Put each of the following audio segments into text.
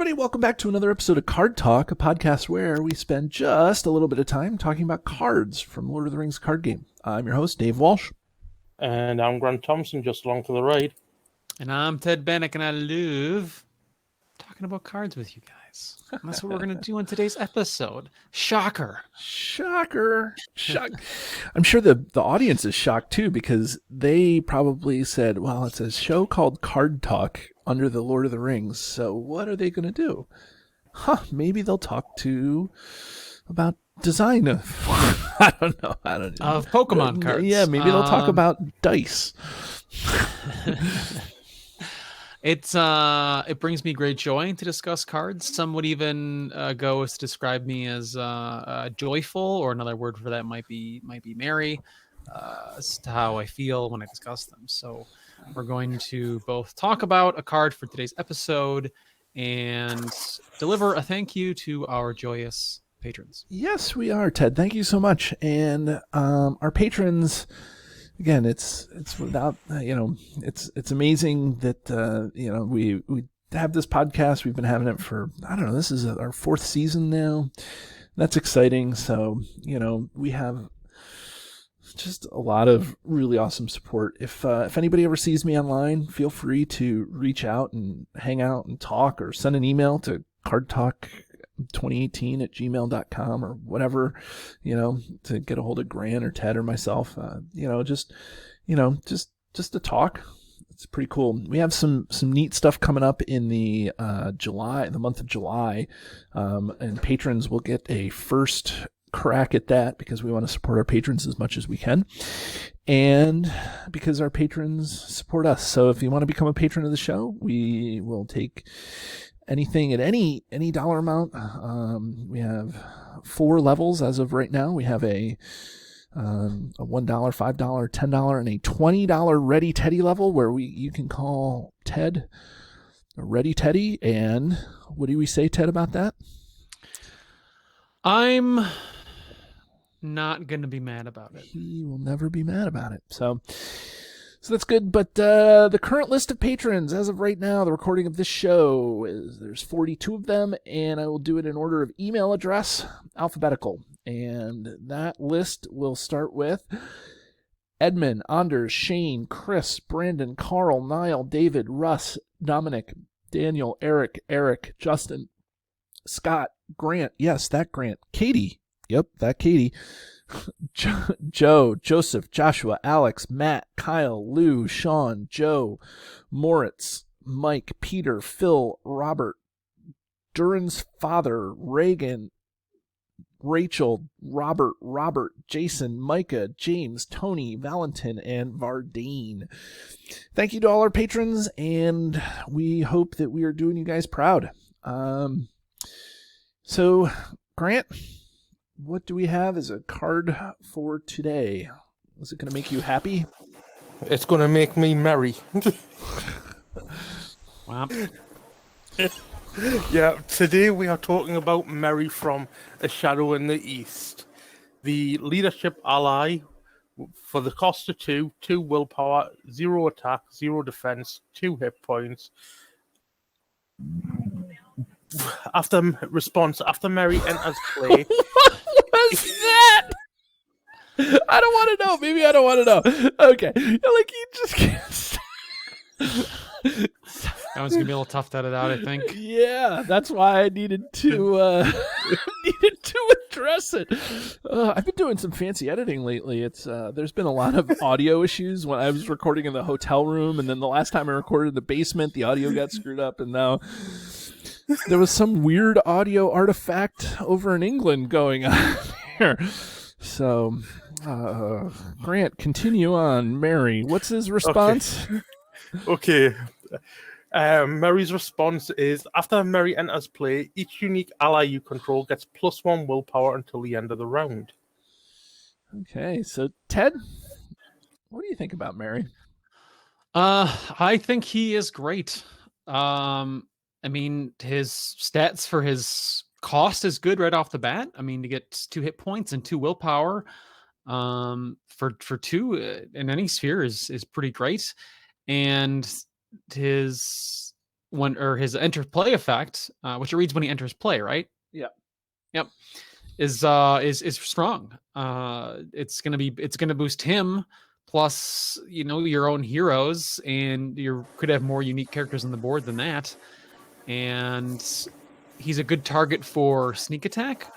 everybody. Welcome back to another episode of Card Talk, a podcast where we spend just a little bit of time talking about cards from Lord of the Rings card game. I'm your host, Dave Walsh. And I'm Grant Thompson, just along for the ride. And I'm Ted Bannock, and I love talking about cards with you guys. And that's what we're going to do in today's episode. Shocker. Shocker. I'm sure the audience is shocked, too, because they probably said, well, it's a show called Card Talk under the Lord of the Rings, so what are they going to do? Maybe they'll talk about design of, I don't know. Of Pokemon cards. Yeah, maybe they'll talk about dice. It brings me great joy to discuss cards. Some would even go as to describe me as joyful, or another word for that might be merry, as to how I feel when I discuss them. So we're going to both talk about a card for today's episode and deliver a thank you to our joyous patrons. Yes, we are, Ted. Thank you so much. And our patrons, again, it's without, it's amazing that, we have this podcast. We've been having it for, I don't know, this is our fourth season now. That's exciting. So, we have just a lot of really awesome support. If anybody ever sees me online, feel free to reach out and hang out and talk, or send an email to cardtalk2018@gmail.com or whatever, to get a hold of Grant or Ted or myself, just to talk. It's pretty cool. We have some neat stuff coming up in the month of July, and patrons will get a first crack at that because we want to support our patrons as much as we can, and because our patrons support us. So if you want to become a patron of the show, we will take anything at any dollar amount. We have 4 levels as of right now. We have a $1, $5, $10, and a $20 Ready Teddy level where you can call Ted Ready Teddy. And what do we say, Ted, about that? I'm not going to be mad about it. He will never be mad about it. So that's good. But the current list of patrons as of right now, the recording of this show, there's 42 of them, and I will do it in order of email address, alphabetical. And that list will start with Edmund, Anders, Shane, Chris, Brandon, Carl, Niall, David, Russ, Dominic, Daniel, Eric, Justin, Scott, Grant, yes, that Grant, Katie, yep, that Katie, Joe, Joseph, Joshua, Alex, Matt, Kyle, Lou, Sean, Joe, Moritz, Mike, Peter, Phil, Robert, Duran's father, Reagan, Rachel, Robert, Jason, Micah, James, Tony, Valentin, and Vardane. Thank you to all our patrons, and we hope that we are doing you guys proud. So, Grant, what do we have as a card for today? Is it going to make you happy? It's going to make me merry. Wow. Yeah, today we are talking about Merry from A Shadow in the East. The leadership ally for the cost of 2 willpower, 0 attack, 0 defense, 2 hit points. After Merry enters play. What was that? I don't want to know. Maybe I don't want to know. Okay. Like, you just can't. That one's going to be a little tough to edit out, I think. Yeah, that's why I needed to address it. I've been doing some fancy editing lately. It's there's been a lot of audio issues when I was recording in the hotel room, and then the last time I recorded in the basement, the audio got screwed up, and now there was some weird audio artifact over in England going on here. So, Grant, continue on. Mary, what's his response? Okay. Merry's response is, after Merry enters play, each unique ally you control gets +1 willpower until the end of the round. Okay, so Ted, what do you think about Merry? I think he is great. I mean, his stats for his cost is good right off the bat. I mean, to get 2 hit points and 2 willpower for 2 in any sphere is pretty great. And his his enter play effect, which it reads when he enters play, right? Yep. Yep. Is strong. It's gonna boost him plus your own heroes, and you could have more unique characters on the board than that. And he's a good target for sneak attack.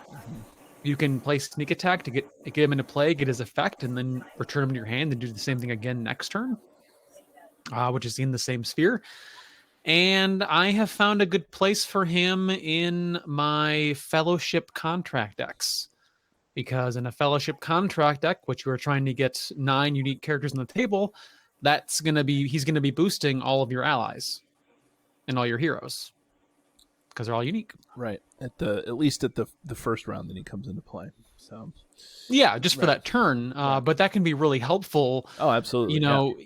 You can play sneak attack to get him into play, get his effect, and then return him to your hand and do the same thing again next turn, which is in the same sphere. And I have found a good place for him in my Fellowship Contract decks. Because in a Fellowship Contract deck, which you are trying to get 9 unique characters on the table, he's going to be boosting all of your allies and all your heroes. Because they're all unique. Right. At least at the first round that he comes into play. So yeah, just for that turn. But that can be really helpful. Oh, absolutely.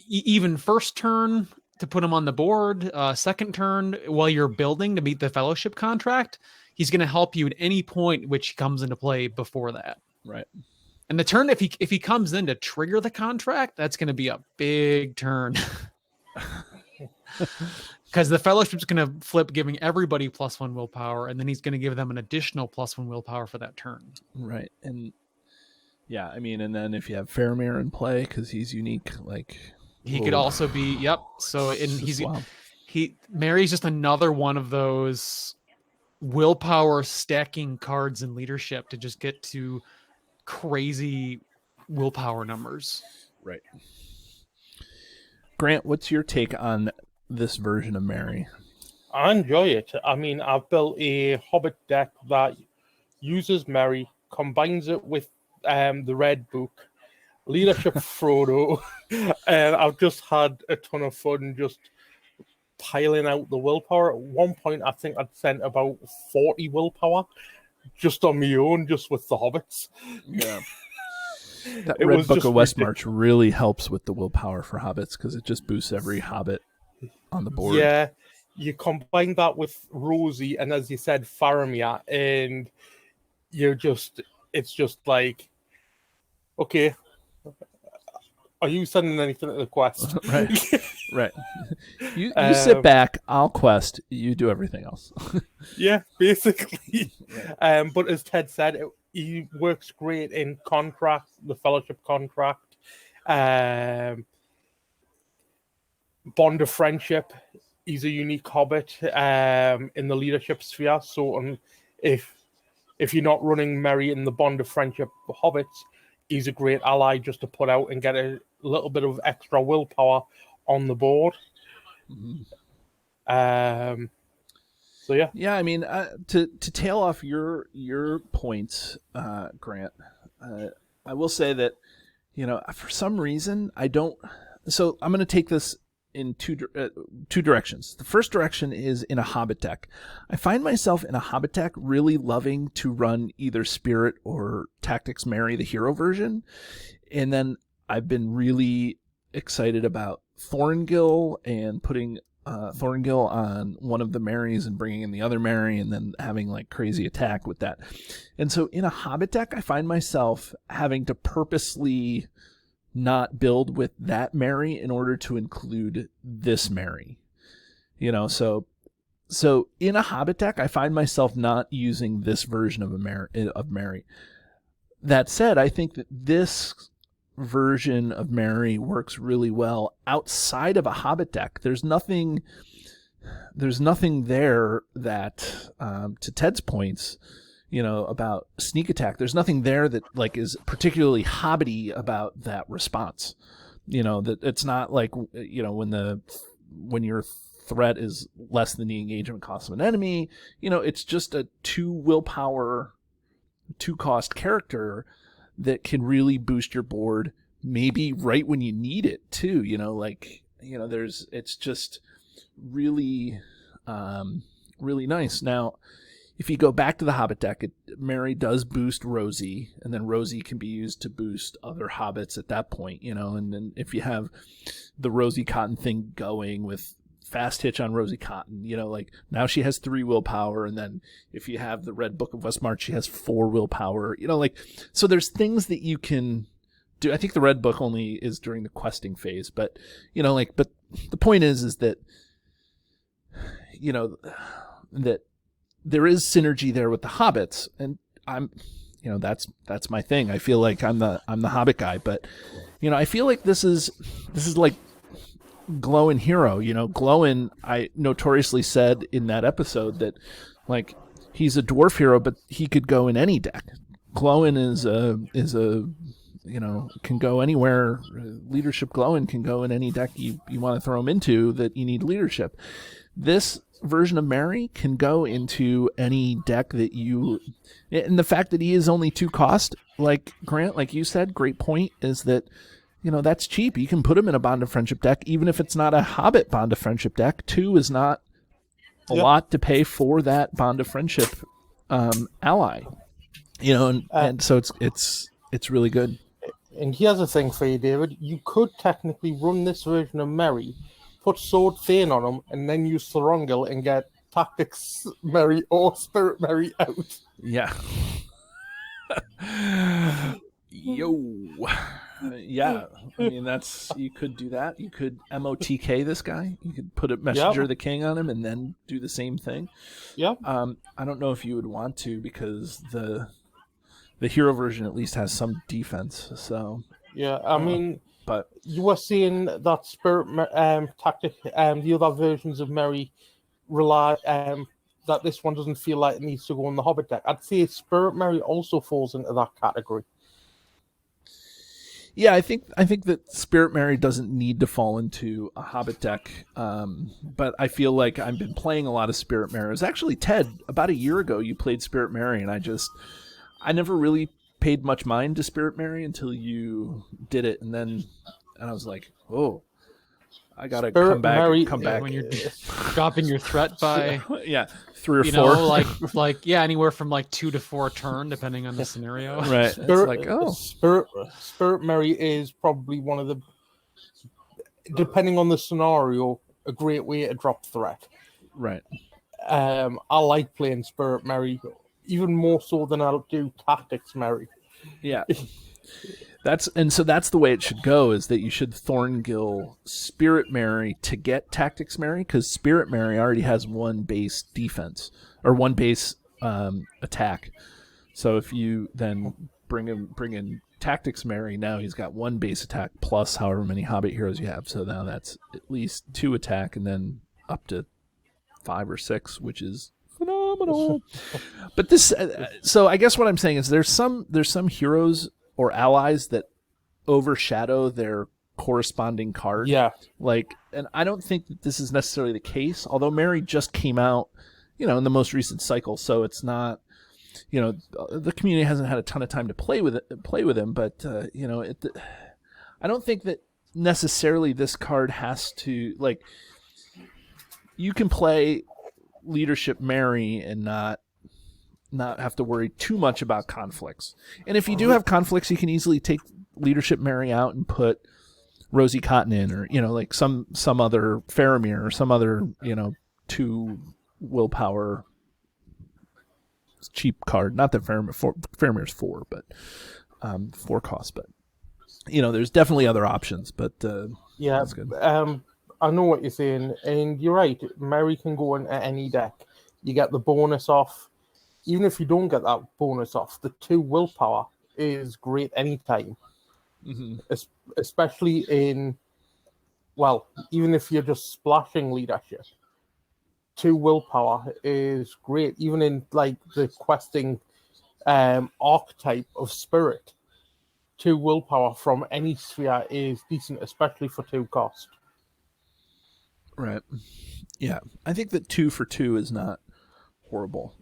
Even first turn to put him on the board, second turn while you're building to meet the Fellowship Contract, he's going to help you at any point which comes into play before that. Right. And the turn, if he comes in to trigger the contract, that's going to be a big turn. Because the Fellowship's going to flip, giving everybody +1 willpower, and then he's going to give them an additional +1 willpower for that turn. Right. And yeah, I mean, and then if you have Faramir in play, because he's unique, like he could also be, yep. So and Mary's just another one of those willpower stacking cards in leadership to just get to crazy willpower numbers. Right. Grant, what's your take on this version of Mary? I enjoy it. I mean, I've built a Hobbit deck that uses Mary, combines it with the Red Book, Leadership Frodo, and I've just had a ton of fun just piling out the willpower. At one point, I think I'd sent about 40 willpower just on my own, just with the hobbits. Yeah. That Red Book of Westmarch really helps with the willpower for hobbits because it just boosts every hobbit on the board. Yeah, you combine that with Rosie and, as you said, Faramir, and it's just like, okay, are you sending anything to the quest? Right. You sit back, I'll quest, you do everything else. Yeah, basically. But as Ted said, he works great in contract, the Fellowship Contract, Bond of Friendship. He's a unique hobbit in the leadership sphere. So if you're not running Merry in the Bond of Friendship hobbits, he's a great ally just to put out and get a little bit of extra willpower on the board. Mm-hmm. So yeah. Yeah, I mean, to tail off your points, Grant, I will say that, for some reason I don't. So I'm going to take this in two directions. The first direction is in a Hobbit deck. I find myself in a Hobbit deck really loving to run either Spirit or Tactics Mary, the hero version, and then I've been really excited about Thorngill and putting Thorngill on one of the Marys and bringing in the other Mary and then having like crazy attack with that. And so in a Hobbit deck, I find myself having to purposely not build with that Mary in order to include this Mary. So in a Hobbit deck, I find myself not using this version of Mary. That said, I think that this version of Mary works really well outside of a Hobbit deck. There's nothing there that, to Ted's points, about sneak attack, there's nothing there that like is particularly hobbity about that response. That it's not like, when your threat is less than the engagement cost of an enemy, it's just a 2 willpower, 2 cost character that can really boost your board, maybe right when you need it too. It's just really, really nice. Now, if you go back to the Hobbit deck, Mary does boost Rosie, and then Rosie can be used to boost other hobbits at that point, and then if you have the Rosie Cotton thing going with fast hitch on Rosie Cotton, now she has 3 willpower, and then if you have the Red Book of Westmarch, she has 4 willpower, so there's things that you can do. I think the Red Book only is during the questing phase, but, but the point is that that there is synergy there with the hobbits, and I'm, that's my thing. I feel like I'm the hobbit guy, but I feel like this is like Glowin hero. Glowin, I notoriously said in that episode that like he's a dwarf hero, but he could go in any deck. Glowin is a can go anywhere. Leadership Glowin can go in any deck you want to throw him into that you need leadership. This version of Merry can go into any deck that you, and the fact that he is only 2 cost, like Grant, like you said, great point, is that that's cheap. You can put him in a Bond of Friendship deck, even if it's not a Hobbit Bond of Friendship deck. 2 is not a lot to pay for that Bond of Friendship ally. And so it's really good. And here's a thing for you, David. You could technically run this version of Merry, put Sword Thane on him, and then use Thorongil and get Tactics Merry or Spirit Merry out. Yeah. Yo. Yeah. I mean, you could do that. You could MOTK this guy. You could put a Messenger of the King on him and then do the same thing. Yep. I don't know if you would want to, because the hero version at least has some defense. So yeah, I mean, but you were seeing that Spirit tactic, the other versions of Merry rely that this one doesn't feel like it needs to go in the Hobbit deck. I'd say Spirit Merry also falls into that category. Yeah, I think that Spirit Merry doesn't need to fall into a Hobbit deck, but I feel like I've been playing a lot of Spirit Merry. It was actually, Ted, about a year ago you played Spirit Merry, and I never really paid much mind to Spirit Merry until you did it, and I was like, oh, I gotta come back when you're dropping your threat by 3 or 4, like anywhere from like 2 to 4 turn, depending on the scenario. Right. Spirit Merry is probably one of the, depending on the scenario, a great way to drop threat. Right. I like playing Spirit Merry even more so than I'll do Tactics Merry. Yeah. That's the way it should go, is that you should Thorngil Spirit Merry to get Tactics Merry, because Spirit Merry already has 1 base defense, or 1 base attack. So if you then bring in Tactics Merry, now he's got 1 base attack plus however many Hobbit heroes you have. So now that's at least 2 attack, and then up to 5 or 6, which is phenomenal. But this, so I guess what I'm saying is there's some heroes or allies that overshadow their corresponding card. Yeah. And I don't think that this is necessarily the case, although Merry just came out, in the most recent cycle, so it's not, the community hasn't had a ton of time to play with him, but I don't think that necessarily this card has to, you can play Leadership Merry and not have to worry too much about conflicts. And if you do have conflicts, you can easily take Leadership Merry out and put Rosie Cotton in, or some other Faramir, or some other 2 willpower cheap card. Not that Faramir's 4, but 4 cost. But there's definitely other options. But yeah, that's good. I know what you're saying, and you're right. Merry can go into any deck. You get the bonus off. Even if you don't get that bonus off, the 2 willpower is great anytime. Mm-hmm. Especially even if you're just splashing leadership, 2 willpower is great. Even in the questing archetype of spirit, 2 willpower from any sphere is decent, especially for 2 cost. Right. Yeah, I think that 2 for 2 is not horrible.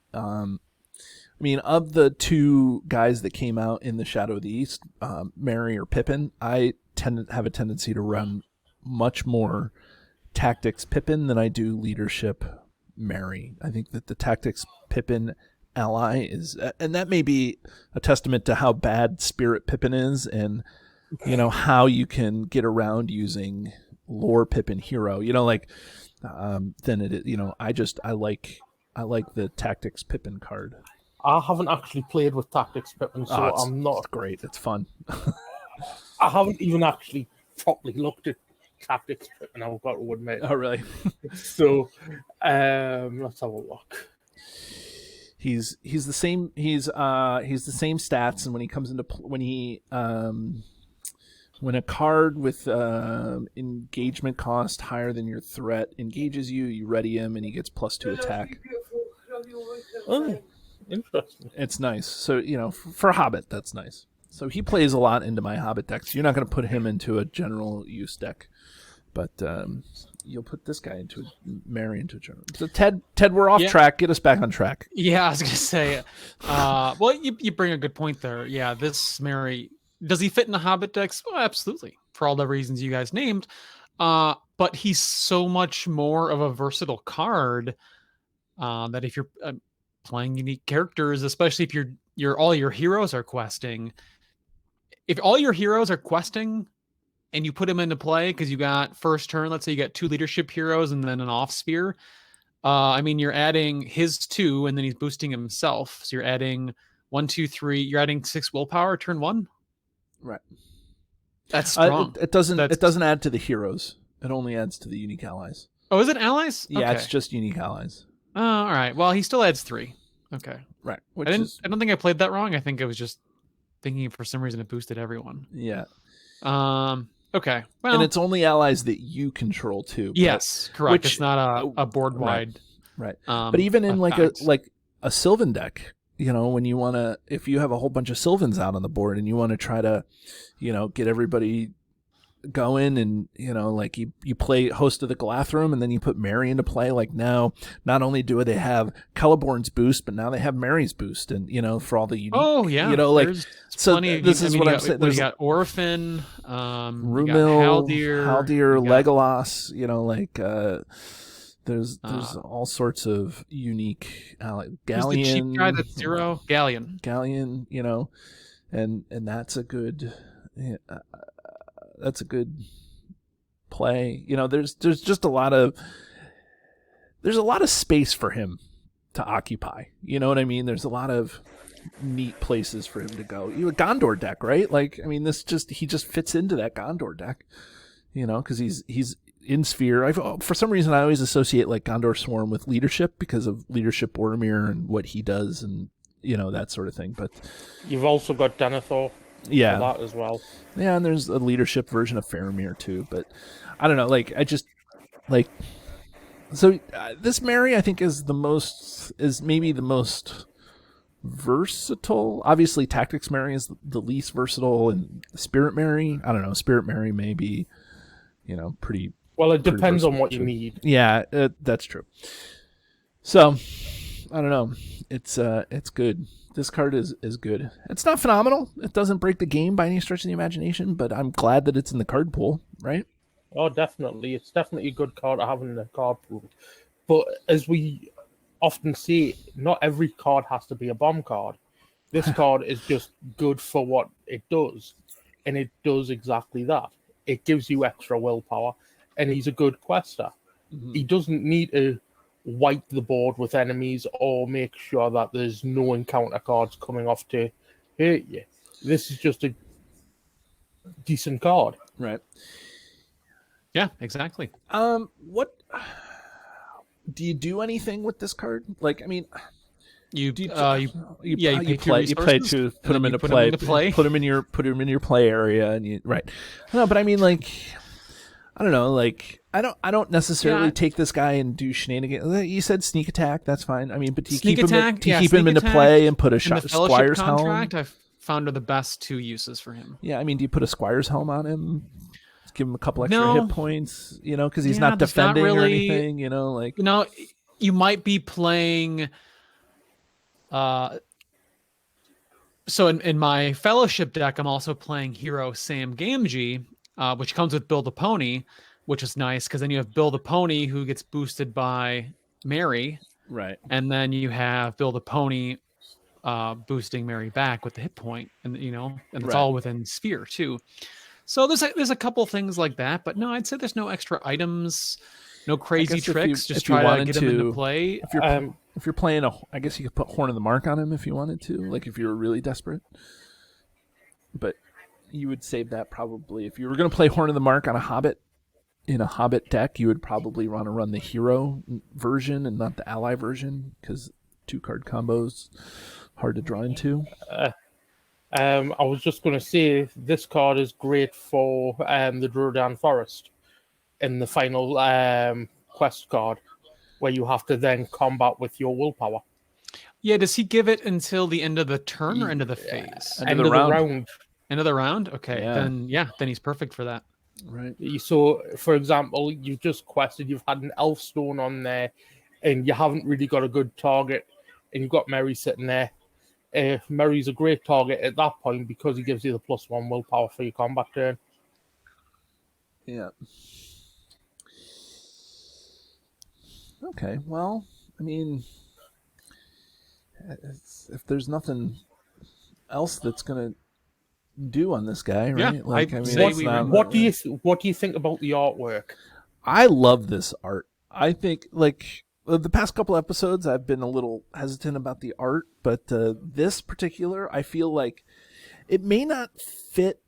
Of the 2 guys that came out in the Shadow of the East, Merry or Pippin, I tend to have a tendency to run much more Tactics Pippin than I do Leadership Merry. I think that the Tactics Pippin ally is, and that may be a testament to how bad Spirit Pippin is, and how you can get around using Lore Pippin hero. Then it is. I like the Tactics Pippin card. I haven't actually played with Tactics Pippin, so I'm not. It's great. It's fun. I haven't even actually properly looked at tactics trick, and I've got to admit. Oh, really? So, let's have a look. He's the same. He's the same stats, and when he comes into when a card with engagement cost higher than your threat engages you, you ready him, and he gets +2 attack. Oh, interesting. It's nice. So for a Hobbit, that's nice. So he plays a lot into my Hobbit deck. So you're not going to put him into a general use deck, but you'll put this guy into Mary into a general. So Ted, we're off track. Get us back on track. Yeah, I was gonna say. Well, you bring a good point there. Yeah, this Mary, does he fit in the Hobbit decks? Well, absolutely, for all the reasons you guys named. But he's so much more of a versatile card that if you're playing unique characters, especially if your all your heroes are questing. If all your heroes are questing and you put them into play because you got first turn, let's say you got 2 leadership heroes and then an off sphere. I mean, you're adding his 2 and then he's boosting himself. So you're adding 1, 2, 3. You're adding 6 willpower turn 1. Right. That's strong. It doesn't add to the heroes. It only adds to the unique allies. Oh, is it allies? Yeah, okay. It's just unique allies. Oh, all right. Well, he still adds 3. Okay. Right. I don't think I played that wrong. I think I was just thinking for some reason it boosted everyone. Yeah. Okay. Well, and it's only allies that you control too. Yes, correct. It's not a board wide. Right. But even in a Sylvan deck, when you want to, if you have a whole bunch of Sylvans out on the board and you want to try to, get everybody going, and you play Host of the Galathrum and then you put Mary into play. Like, now not only do they have Celeborn's boost, but now they have Mary's boost, and for all the unique, there's so plenty this is what I'm saying. You got Orphan, Rumil, Haldir, Legolas. There's all sorts of unique Galleon. The cheap guy that's 0 Galleon, and that's a good play. There's just a lot of space for him to occupy. You know what I mean? There's a lot of neat places for him to go. You a Gondor deck, right? He just fits into that Gondor deck. Because he's in Sphere. For some reason I always associate Gondor Swarm with leadership because of leadership Boromir and what he does, and that sort of thing. But you've also got Denethor. Yeah, for that as well. Yeah, and there's a leadership version of Faramir too. But I don't know. This Mary I think is maybe the most versatile. Obviously, Tactics Mary is the least versatile, and Spirit Mary, I don't know. Spirit Mary may be, pretty. Well, it depends on what you need. Yeah, that's true. So, I don't know. It's good. This card is good. It's not phenomenal. It doesn't break the game by any stretch of the imagination, but I'm glad that it's in the card pool, right? Oh, definitely. It's definitely a good card to have in the card pool. But as we often see, not every card has to be a bomb card. This card is just good for what it does, and it does exactly that. It gives you extra willpower, and he's a good quester. Mm-hmm. He doesn't need to wipe the board with enemies or make sure that there's no encounter cards coming off to hurt you. This is just a decent card. Right. Yeah, exactly. What do you do anything with this card? You play to put them into play. Put them in your play area, and right. No, but I don't know. I don't necessarily take this guy and do shenanigans. You said sneak attack. That's fine. But do you keep him into play and put a Squire's helm? I've found are the best 2 uses for him. Yeah, do you put a Squire's helm on him? Give him a couple extra hit points, because he's not defending or anything, you might be playing. So in my Fellowship deck, I'm also playing Hero Sam Gamgee, which comes with Build a Pony, which is nice because then you have Build a Pony who gets boosted by Mary, right? And then you have Build a Pony boosting Mary back with the hit point, and it's all within Sphere too. So there's a couple things like that, but no, I'd say there's no extra items, no crazy tricks. Just try to get him into play. If you're playing I guess you could put Horn of the Mark on him if you wanted to, if you were really desperate. But you would save that probably if you were going to play Horn of the Mark on a Hobbit. in a Hobbit deck, you would probably want to run the hero version and not the ally version, because 2-card combos hard to draw into. I was just going to say this card is great for the Druidan Forest in the final quest card, where you have to then combat with your willpower. Yeah, does he give it until the end of the turn or end of the phase? End of the round. End of the round? Okay, Yeah. then he's perfect for that. Right. So, for example, you've just quested, you've had an elf stone on there, and you haven't really got a good target, and you've got Merry sitting there. Merry's a great target at that point because he gives you the +1 willpower for your combat turn. Yeah. Okay, well, I mean, if there's nothing else that's gonna do on this guy, right? Yeah, like, I'd I mean, say it's we not- What do you think about the artwork? I love this art. I think, like, the past couple episodes, I've been a little hesitant about the art, but this particular, I feel like it may not fit,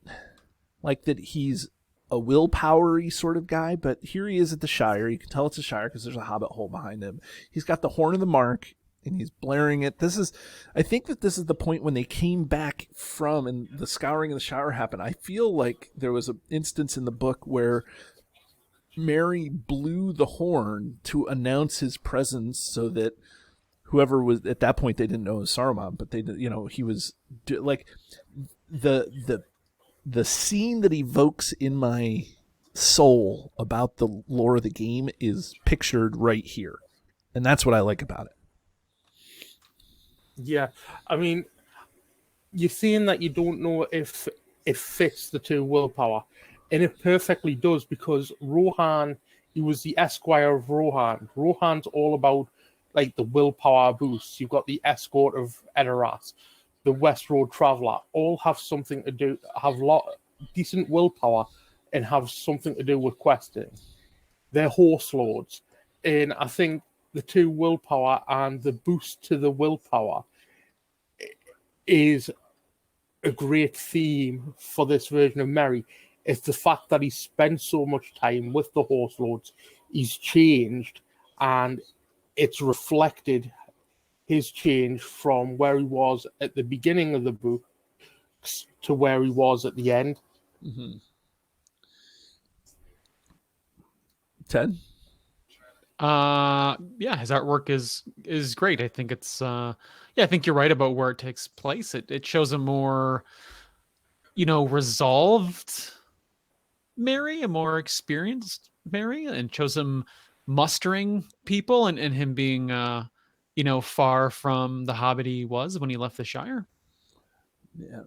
like, that he's a willpower-y sort of guy, but here he is at the Shire. You can tell it's a Shire because there's a hobbit hole behind him. He's got the Horn of the Mark, and he's blaring it. I think that this is the point when they came back from, and the Scouring of the Shire happened. I feel like there was an instance in the book where Merry blew the horn to announce his presence, so that whoever was at that point, they didn't know it was Saruman, but they, he was like the scene that evokes in my soul about the lore of the game is pictured right here, and that's what I like about it. Yeah, I mean, you're saying that you don't know if it fits the 2 willpower, and it perfectly does, because Rohan, he was the Esquire of Rohan. Rohan's all about, like, the willpower boost. You've got the Escort of Edoras, the West Road Traveller, all have something to do, have decent willpower, and have something to do with questing. They're horse lords, and I think the 2 willpower and the boost to the willpower is a great theme for this version of Merry. It's the fact that he spent so much time with the horse lords, he's changed, and it's reflected his change from where he was at the beginning of the book to where he was at the end. Mm-hmm. Ted? Yeah, his artwork is great. I think it's I think you're right about where it takes place. It shows a more, resolved Merry, a more experienced Merry, and shows him mustering people and him being far from the hobbit he was when he left the Shire. Yeah.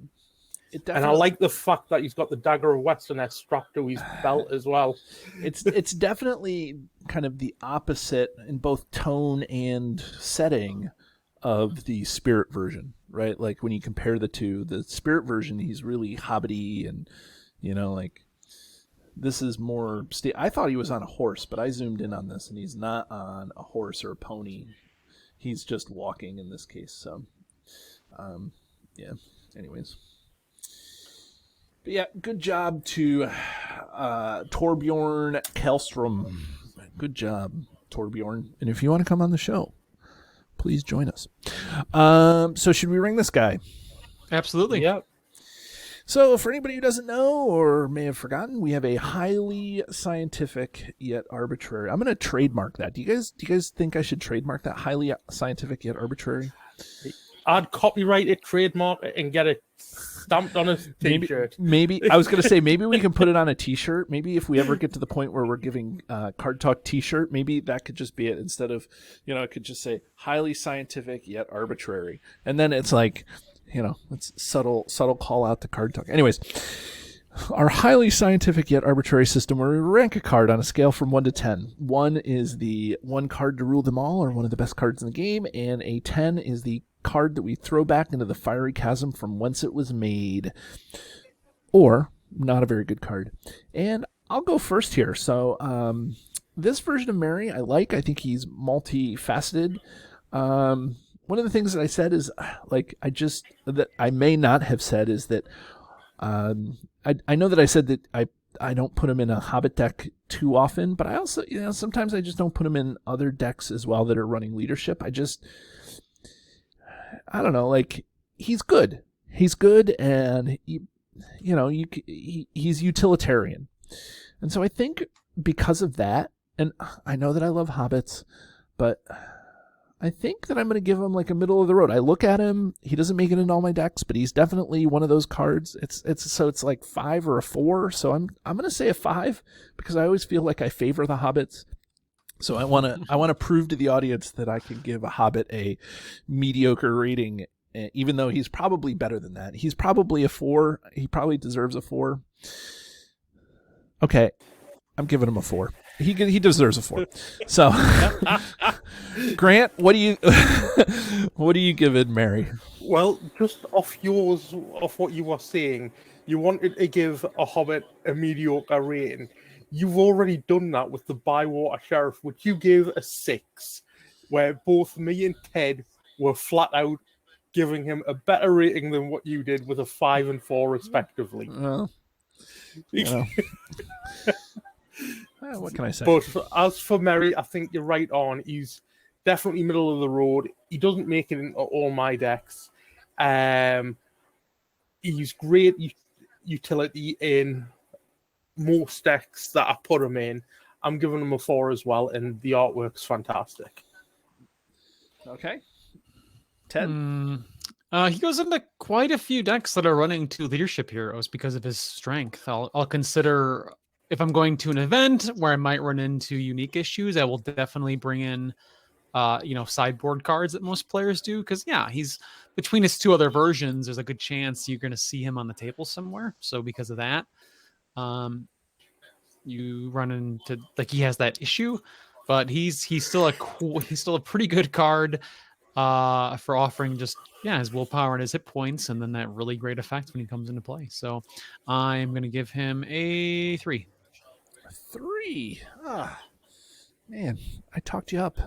And I like the fact that he's got the Dagger of Westerness strapped to his belt as well. It's definitely kind of the opposite in both tone and setting of the Spirit version, right? Like, when you compare the two, the Spirit version, he's really hobbity, and like, this is more. I thought he was on a horse, but I zoomed in on this, and he's not on a horse or a pony. He's just walking in this case. So, yeah. Anyways. But yeah, good job to Torbjorn Kellstrom. Good job, Torbjorn. And if you want to come on the show, please join us. So should we ring this guy? Absolutely. Yep. So for anybody who doesn't know or may have forgotten, we have a highly scientific yet arbitrary. I'm going to trademark that. Do you guys think I should trademark that? Highly scientific yet arbitrary? I'd copyright it, trademark it, and get it stamped on a t-shirt. Maybe I was going to say, maybe we can put it on a t-shirt. Maybe if we ever get to the point where we're giving Card Talk t-shirt, maybe that could just be it. Instead of, it could just say highly scientific yet arbitrary. And then it's like, it's subtle call out to Card Talk. Anyways, our highly scientific yet arbitrary system, where we rank a card on a scale from 1 to 10. 1 is the one card to rule them all, or one of the best cards in the game, and a 10 is the card that we throw back into the fiery chasm from whence it was made, or not a very good card. And I'll go first here. So this version of Merry I like. I think he's multifaceted. One of the things that I said is, like, that I may not have said is that I know that I said that I I don't put him in a Hobbit deck too often, but I also, sometimes I just don't put him in other decks as well that are running leadership. I don't know, like, he's good. He's good, and he's utilitarian. And so I think because of that, and I know that I love hobbits, but I think that I'm going to give him like a middle of the road. I look at him, he doesn't make it in all my decks, but he's definitely one of those cards. It's like 5 or a 4, so I'm going to say a 5 because I always feel like I favor the hobbits. So I want to prove to the audience that I can give a hobbit a mediocre rating, even though he's probably better than that. He's probably a 4. He probably deserves a 4. Okay, I'm giving him a 4. He deserves a 4. So, Grant, what do you give it, Mary? Well, just off what you were saying, you wanted to give a Hobbit a mediocre rating. You've already done that with the Bywater Sheriff, which you gave a 6, where both me and Ted were flat out giving him a better rating than what you did with a 5 and 4 respectively. Well, what can I say? But as for Merry, I think you're right on. He's definitely middle of the road. He doesn't make it into all my decks. He's great utility in most decks that I put him in. I'm giving him a 4 as well, and the artwork's fantastic. Okay. Ted? He goes into quite a few decks that are running 2 leadership heroes because of his strength. I'll consider, if I'm going to an event where I might run into unique issues, I will definitely bring in sideboard cards that most players do, because he's between his 2 other versions, there's a good chance you're going to see him on the table somewhere. So because of that, you run into, like, he has that issue, but he's still a pretty good card for offering just his willpower and his hit points, and then that really great effect when he comes into play. So I'm going to give him a 3. 3. Man, I talked you up.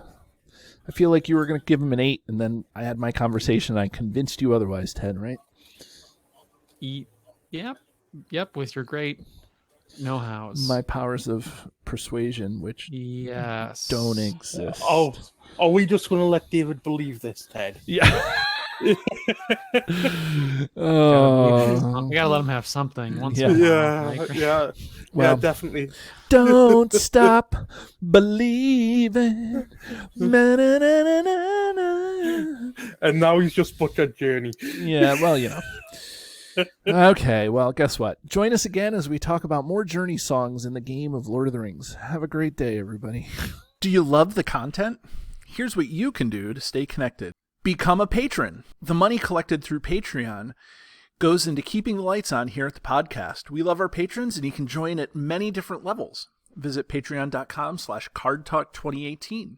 I feel like you were going to give him an 8, and then I had my conversation and I convinced you otherwise, Ted, right? Yep, with your great know-hows. My powers of persuasion, which don't exist. Oh, are we just going to let David believe this, Ted? Yeah. We gotta let him have something once in a while, right? Well, definitely. Don't stop believing. And now he's just butchered Journey. Yeah, well, Okay, well, guess what? Join us again as we talk about more Journey songs in the game of Lord of the Rings. Have a great day, everybody. Do you love the content? Here's what you can do to stay connected. Become a patron. The money collected through Patreon goes into keeping the lights on here at the podcast. We love our patrons, and you can join at many different levels. Visit patreon.com/cardtalk2018.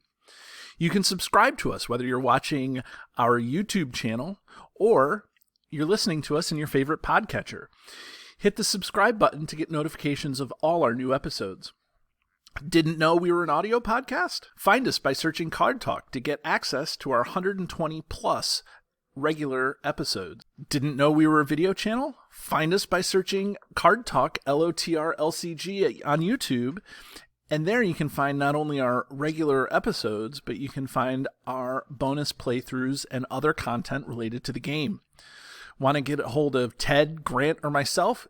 You can subscribe to us, whether you're watching our YouTube channel or you're listening to us in your favorite podcatcher. Hit the subscribe button to get notifications of all our new episodes. Didn't know we were an audio podcast? Find us by searching Card Talk to get access to our 120 plus regular episodes. Didn't know we were a video channel? Find us by searching Card Talk LOTR LCG on YouTube. And there you can find not only our regular episodes, but you can find our bonus playthroughs and other content related to the game. Want to get a hold of Ted, Grant, or myself?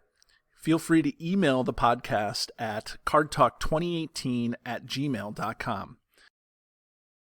Feel free to email the podcast at cardtalk2018@gmail.com.